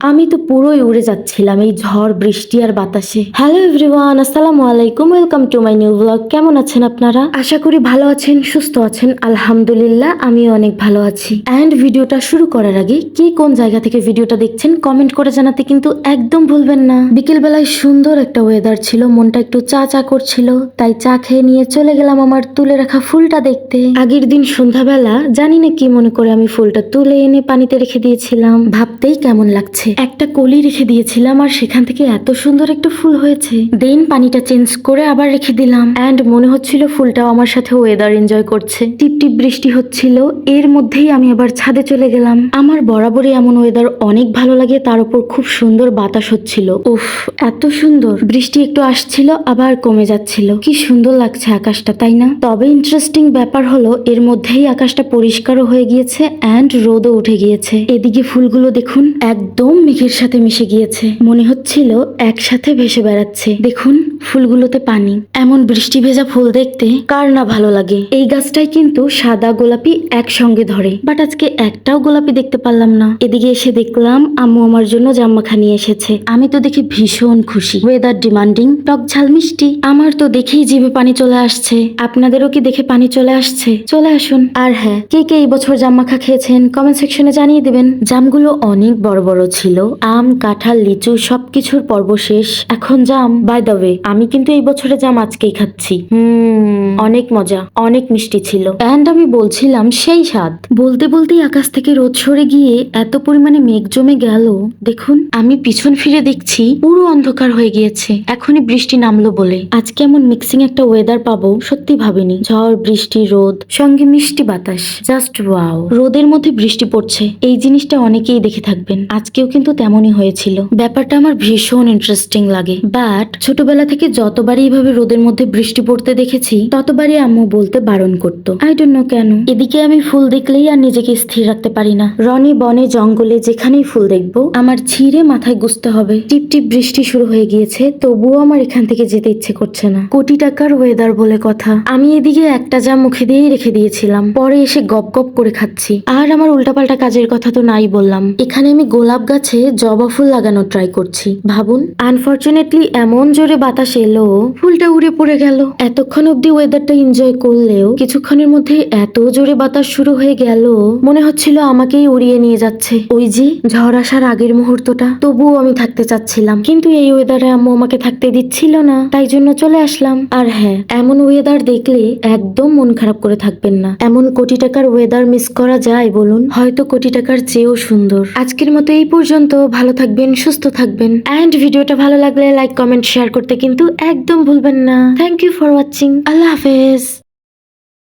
আমি তো পুরোই উড়ে যাচ্ছিলাম এই ঝড় বৃষ্টি আর বাতাসে। হ্যালো এভরিওয়ান, আসসালামু আলাইকুম, welcome to my new blog. কেমন আছেন আপনারা? আশা করি ভালো আছেন, সুস্থ আছেন। আলহামদুলিল্লাহ আমিও অনেক ভালো আছি। অ্যান্ড ভিডিওটা শুরু করার আগে কে কোন জায়গা থেকে ভিডিওটা দেখছেন কমেন্ট করে জানাতে কিন্তু একদম ভুলবেন না। বিকেল বেলায় সুন্দর একটা ওয়েদার ছিল, মনটা একটু চা চা করছিল, তাই চা খেয়ে নিয়ে চলে গেলাম আমার তুলে রাখা ফুলটা দেখতে। আগের দিন সন্ধ্যাবেলা জানি না কি মনে করে আমি ফুলটা তুলে এনে পানিতে রেখে দিয়েছিলাম। ভাবতেই কেমন লাগছে, একটা কলি রেখে দিয়েছিলাম আর সেখান থেকে এত সুন্দর একটা ফুল হয়েছে। দেন পানিটা চেঞ্জ করে আবার রেখে দিলাম, অ্যান্ড মনে হচ্ছিল ফুলটাও আমার সাথে ওয়েদার এনজয় করছে। টিপ টিপ বৃষ্টি হচ্ছিল, এর মধ্যেই আমি আবার ছাদে চলে গেলাম। আমার বরাবরই এমন ওয়েদার অনেক ভালো লাগে, তার উপর খুব সুন্দর বাতাস হচ্ছিল। উফ, এত সুন্দর। বৃষ্টি একটু আসছিল আবার কমে যাচ্ছিল, কি সুন্দর লাগছে আকাশটা, তাই না? তবে ইন্টারেস্টিং ব্যাপার হলো এর মধ্যেই আকাশটা পরিষ্কারও হয়ে গিয়েছে অ্যান্ড রোদও উঠে গিয়েছে। এদিকে ফুলগুলো দেখুন একদম মেঘের সাথে মিশে গিয়েছে, মনে হচ্ছিল একসাথে ভেসে বেড়াচ্ছে। দেখুন ফুলগুলোতে পানি। এমন বৃষ্টি ভেজা ফুল দেখতে কার না ভালো লাগে। এই গাছটাই কিন্তু সাদা গোলাপি একসঙ্গে ধরে, বাট আজকে একটাও গোলাপি দেখতে পারলাম না। এদিকে এসে দেখলাম আম্মু আমার জন্য জামমাখা নিয়ে এসেছে। আমি তো দেখে ভীষণ খুশি। ওয়েদার ডিমান্ডিং, টক ঝাল মিষ্টি। আমার তো দেখেই জিভে পানি চলে আসছে। আপনাদেরও কি দেখে পানি চলে আসছে? চলে আসুন। আর হ্যাঁ, কে কে এই বছর জামমাখা খেয়েছেন কমেন্ট সেকশনে জানিয়ে দিবেন। জামগুলো অনেক বড় বড় ছিল। আম, কাঁঠাল, লিচু সবকিছুর পর্ব শেষ, এখন জাম। বাই দ্য ওয়ে, আমি কিন্তু এই বছরে জাম আজকেই খাচ্ছি। অনেক মজা, অনেক মিষ্টি ছিল। অ্যান্ড আমি বলছিলাম সেই স্বাদ। বলতে বলতেই আকাশ থেকে রোদ সরে গিয়ে এত পরিমাণে মেঘ জমে গেল। দেখুন আমি পিছন ফিরে দেখছি পুরো অন্ধকার হয়ে গিয়েছে, এখনই বৃষ্টি নামলো বলে। আজকে এমন মিক্সিং একটা ওয়েদার পাবো সত্যি ভাবিনি। ঝড়, বৃষ্টি, রোদ, সঙ্গে মিষ্টি বাতাস, জাস্ট ওয়াও। রোদের মধ্যে বৃষ্টি পড়ছে, এই জিনিসটা অনেকেই দেখে থাকবেন। আজকেও কিন্তু তেমনই হয়েছিল। ব্যাপারটা আমার ভীষণ ইন্টারেস্টিং লাগে। বাট ছোটবেলা থেকে যতবারই এইভাবে রোদের মধ্যে বৃষ্টি পড়তে দেখেছি ততবারই আম্মু বলতে বারণ করতো। আই ডোন্ট নো কেন। এদিকে আমি ফুল দেখলেই আর নিজেকে স্থির রাখতে পারি না। রনে বনে জঙ্গলে যেখানেই ফুল দেখবো আমার ছিঁড়ে মাথায় গুছতে হবে। টিপ টিপ বৃষ্টি শুরু হয়ে গিয়েছে, তবুও আমার এখান থেকে যেতে ইচ্ছে করছে না। কোটি টাকার ওয়েদার বলে কথা। আমি এদিকে একটা জাম মুখে দিয়েই রেখে দিয়েছিলাম, পরে এসে গপ গপ করে খাচ্ছি। আর আমার উল্টাপাল্টা কাজের কথা তো নাই বললাম। এখানে আমি গোলাপ গাছে জবা ফুল লাগানোর ট্রাই করছি। ভাবুন, আনফরচুনেটলি এমন জোরে বাতাস এলো ফুলটা উড়ে পড়ে গেল। এতক্ষণ অব্দি ওয়েদারটা এনজয় করলেও কিছুক্ষণের মধ্যে এত জোরে বাতাস শুরু হয়ে গেল, মনে হচ্ছিল আমাকেই উড়িয়ে নিয়ে যাচ্ছে। ওই যে ঝড় আসার আগের মুহূর্তটা। তবুও আমি থাকতে চাচ্ছিলাম, কিন্তু এই ওয়েদারে আম্মু আমাকে থাকতে দিচ্ছিল না, তাই জন্য চলে আসলাম। আর হ্যাঁ, এমন ওয়েদার দেখলে একদম মন খারাপ করে থাকবেন না। এমন কোটি টাকার ওয়েদার মিস করা যায় বলুন? হয়তো কোটি টাকার চেয়েও সুন্দর। আজকের মতো এই পর্যন্ত। ভালো থাকবেন, সুস্থ থাকবেন, অ্যান্ড ভিডিওটা ভালো লাগলে লাইক, কমেন্ট, শেয়ার করতে কিন্তু একদম ভুলবেন না। Thank you for watching. আল্লাহ হাফেজ।